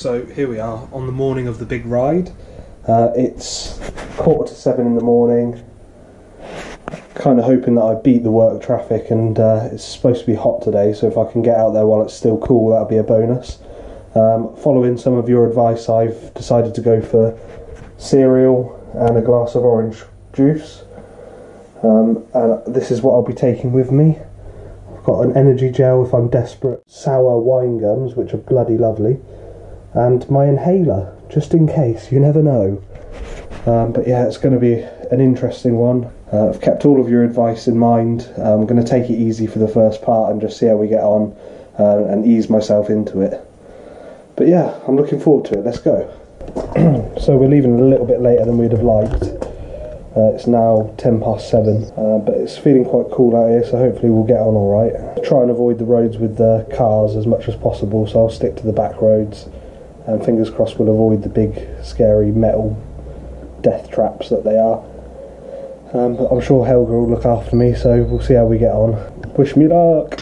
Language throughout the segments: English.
So here we are on the morning of the big ride. It's 7:15 in the morning. Kind of hoping that I beat the work traffic, and it's supposed to be hot today, so if I can get out there while it's still cool, that'll be a bonus. Following some of your advice, I've decided to go for cereal and a glass of orange juice. And this is what I'll be taking with me. I've got an energy gel if I'm desperate, sour wine gums, which are bloody lovely, and my inhaler, just in case, you never know. But yeah, it's going to be an interesting one. I've kept all of your advice in mind. I'm going to take it easy for the first part and just see how we get on, and ease myself into it. But yeah, I'm looking forward to it. Let's go. So we're leaving a little bit later than we'd have liked. It's now 7:10, but it's feeling quite cool out here, so hopefully we'll get on alright. Try and avoid the roads with the cars as much as possible, so I'll stick to the back roads, and fingers crossed we'll avoid the big scary metal death traps that they are. But I'm sure Helga will look after me, so we'll see how we get on. Wish me luck!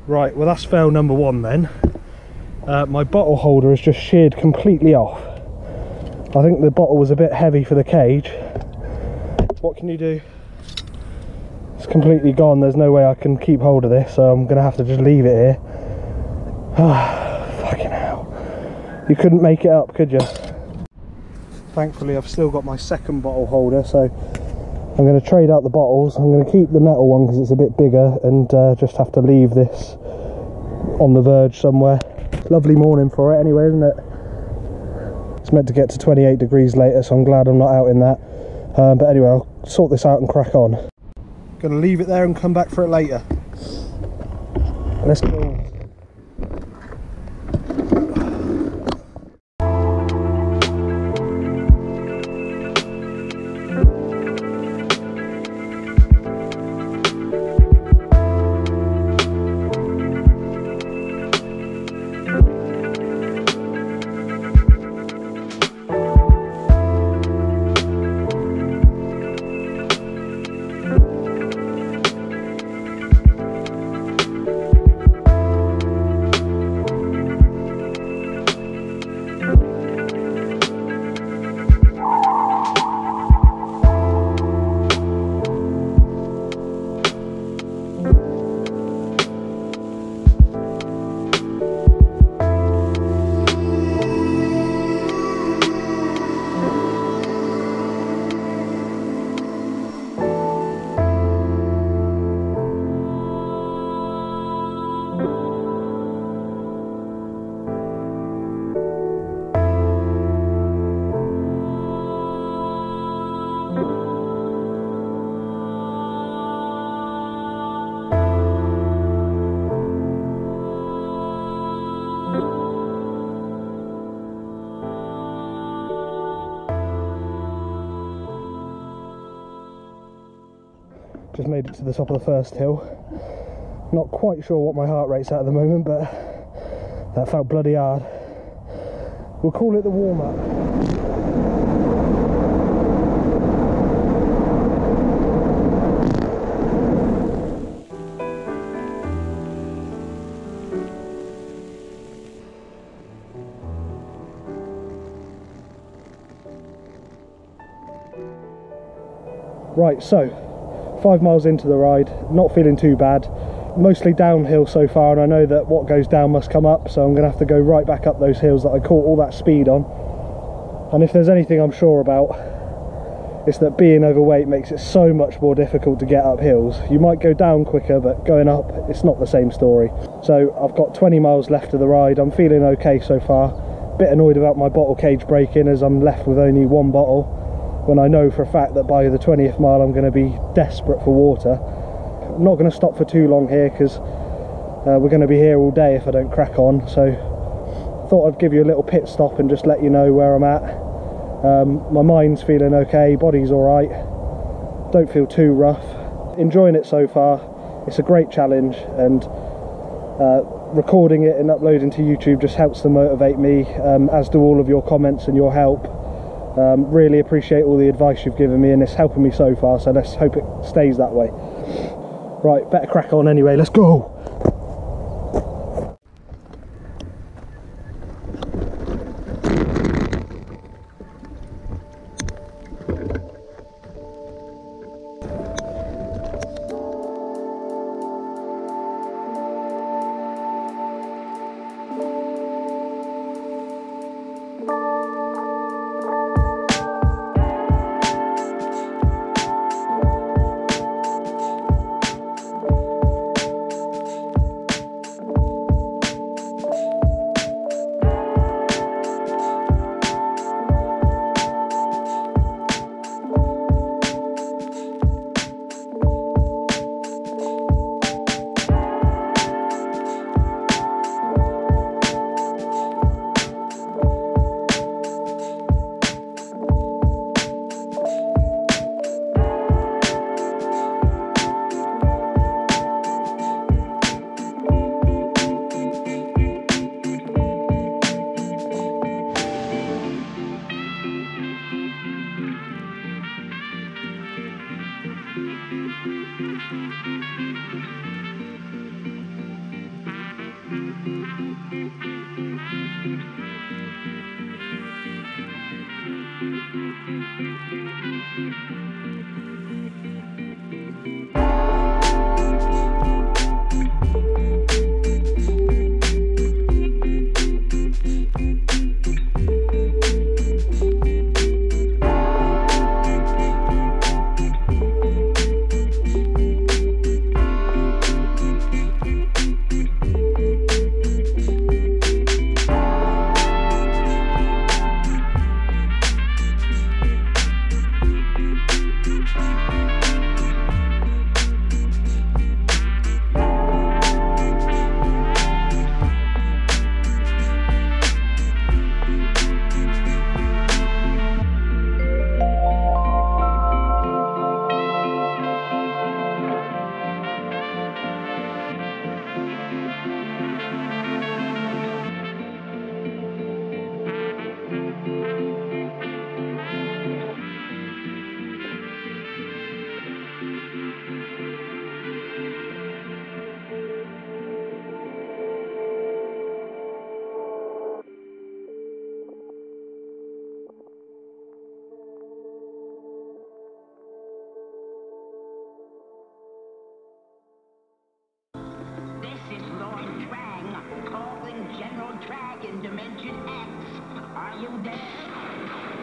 Right, well that's fail number one then. My bottle holder has just sheared completely off. I think the bottle was a bit heavy for the cage. What can you do? It's completely gone. There's no way I can keep hold of this, so I'm going to have to just leave it here. Fucking hell. You couldn't make it up, could you? Thankfully I've still got my second bottle holder, so I'm going to trade out the bottles. I'm going to keep the metal one because it's a bit bigger, and just have to leave this on the verge somewhere. Lovely morning for it anyway, isn't it? It's meant to get to 28 degrees later, so I'm glad I'm not out in that. But anyway, I'll sort this out and crack on. Going to leave it there and come back for it later. Let's go. Just made it to the top of the first hill. Not quite sure what my heart rate's at the moment, but that felt bloody hard. We'll call it the warm-up. Right, so 5 miles into the ride, not feeling too bad. Mostly downhill so far, and I know that what goes down must come up, so I'm going to have to go right back up those hills that I caught all that speed on. And if there's anything I'm sure about, It's that being overweight makes it so much more difficult to get up hills. You might go down quicker, but going up, it's not the same story. So I've got 20 miles left of the ride. I'm feeling okay so far. Bit annoyed about my bottle cage breaking, as I'm left with only one bottle, when I know for a fact that by the 20th mile I'm going to be desperate for water. I'm not going to stop for too long here, because we're going to be here all day if I don't crack on. So thought I'd give you a little pit stop and just let you know where I'm at. My mind's feeling okay, body's alright, don't feel too rough, enjoying it so far. It's a great challenge, and recording it and uploading to YouTube just helps to motivate me, as do all of your comments and your help. Really appreciate all the advice you've given me, and it's helping me so far, so let's hope it stays that way. Right, better crack on anyway, let's go!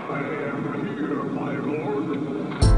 I am here, my lord.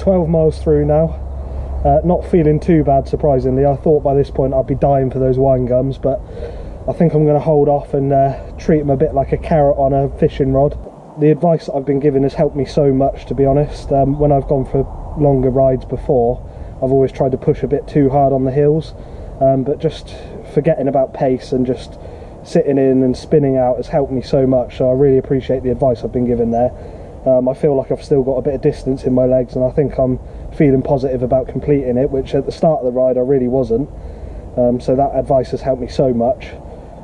12 miles through now. Not feeling too bad, surprisingly. I thought by this point I'd be dying for those wine gums, but I think I'm going to hold off and treat them a bit like a carrot on a fishing rod. The advice that I've been given has helped me so much, to be honest. When I've gone for longer rides before, I've always tried to push a bit too hard on the hills, but just forgetting about pace and just sitting in and spinning out has helped me so much, so I really appreciate the advice I've been given there. I feel like I've still got a bit of distance in my legs, and I think I'm feeling positive about completing it, which at the start of the ride I really wasn't. So that advice has helped me so much.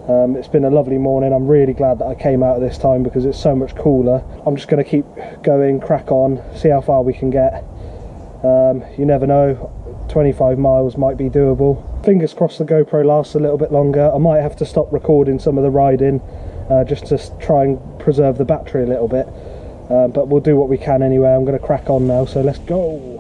It's been a lovely morning. I'm really glad that I came out at this time because it's so much cooler. I'm just going to keep going, crack on, see how far we can get. You never know, 25 miles might be doable. Fingers crossed the GoPro lasts a little bit longer. I might have to stop recording some of the riding just to try and preserve the battery a little bit. But we'll do what we can anyway. I'm going to crack on now, so let's go.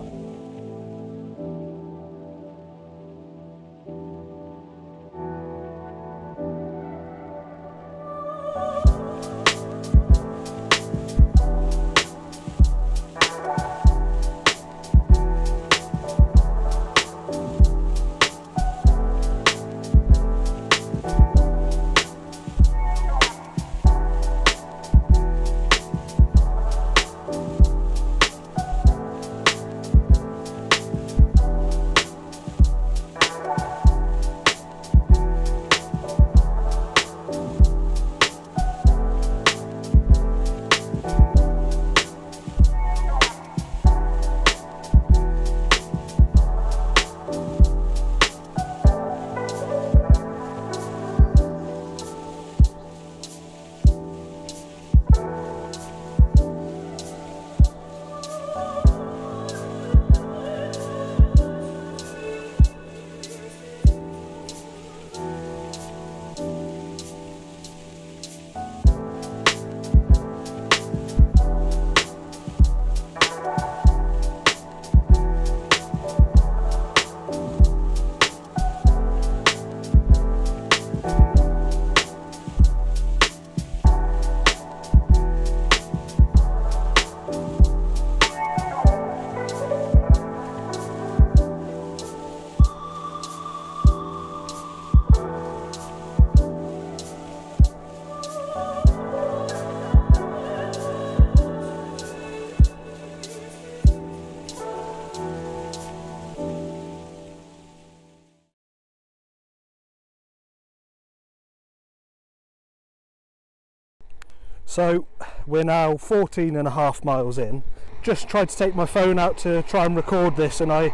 So we're now 14.5 miles in. Just tried to take my phone out to try and record this, and I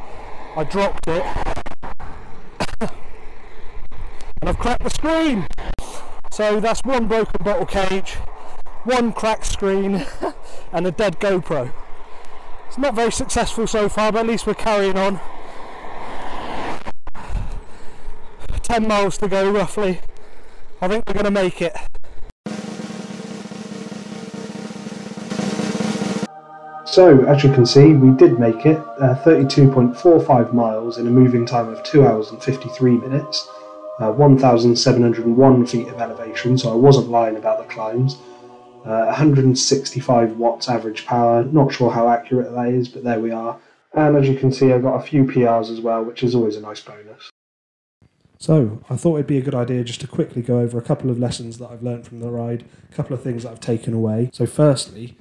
dropped it and I've cracked the screen. So that's one broken bottle cage, one cracked screen and a dead GoPro. It's not very successful so far, but at least we're carrying on. 10 miles to go roughly. I think we're going to make it. So, as you can see, we did make it, 32.45 miles in a moving time of 2 hours and 53 minutes, 1,701 feet of elevation, so I wasn't lying about the climbs, 165 watts average power, not sure how accurate that is, but there we are. And as you can see, I've got a few PRs as well, which is always a nice bonus. So, I thought it'd be a good idea just to quickly go over a couple of lessons that I've learned from the ride, a couple of things that I've taken away. So firstly,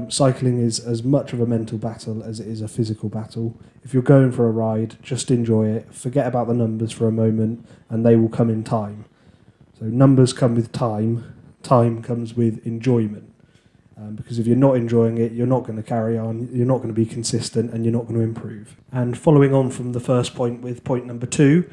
cycling is as much of a mental battle as it is a physical battle. If you're going for a ride, just enjoy it, forget about the numbers for a moment, and they will come in time. So numbers come with time, time comes with enjoyment. Because if you're not enjoying it, you're not going to carry on, you're not going to be consistent, and you're not going to improve. And following on from the first point with point number 2,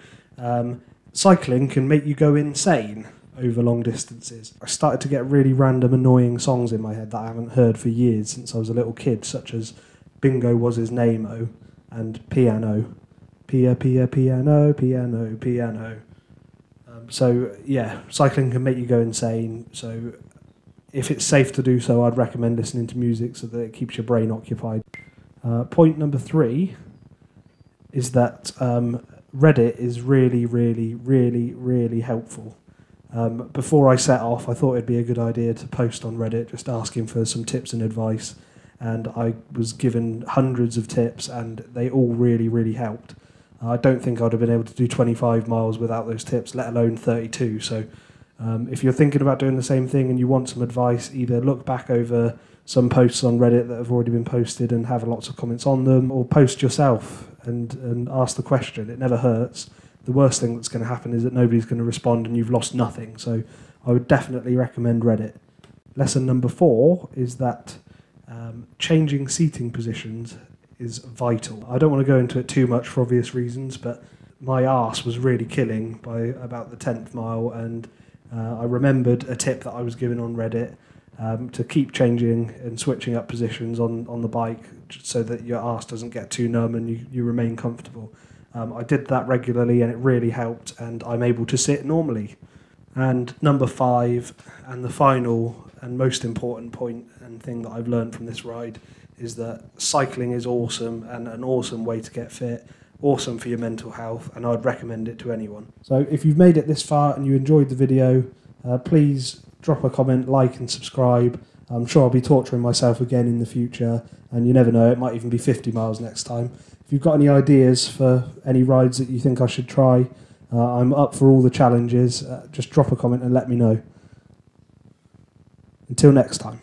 cycling can make you go insane over long distances. I started to get really random annoying songs in my head that I haven't heard for years since I was a little kid, such as Bingo Was His Name-o and Piano. Pia, pia, piano, piano, piano. So yeah, cycling can make you go insane, so if it's safe to do so, I'd recommend listening to music so that it keeps your brain occupied. Point number 3 is that Reddit is really, really, really, really helpful. Before I set off, I thought it'd be a good idea to post on Reddit, just asking for some tips and advice. and I was given hundreds of tips, and they all really helped. I don't think I'd have been able to do 25 miles without those tips, let alone 32. So if you're thinking about doing the same thing and you want some advice, either look back over some posts on Reddit that have already been posted and have lots of comments on them, or post yourself and ask the question. It never hurts. The worst thing that's going to happen is that nobody's going to respond and you've lost nothing. So I would definitely recommend Reddit. Lesson number 4 is that changing seating positions is vital. I don't want to go into it too much for obvious reasons, but my arse was really killing by about the 10th mile, and I remembered a tip that I was given on Reddit to keep changing and switching up positions on the bike so that your arse doesn't get too numb and you remain comfortable. I did that regularly and it really helped, and I'm able to sit normally. And number 5, and the final and most important point and thing that I've learned from this ride, is that cycling is awesome and an awesome way to get fit, awesome for your mental health, and I'd recommend it to anyone. So if you've made it this far and you enjoyed the video, please drop a comment, like and subscribe. I'm sure I'll be torturing myself again in the future, and you never know, it might even be 50 miles next time. If you've got any ideas for any rides that you think I should try, I'm up for all the challenges. Just drop a comment and let me know. Until next time.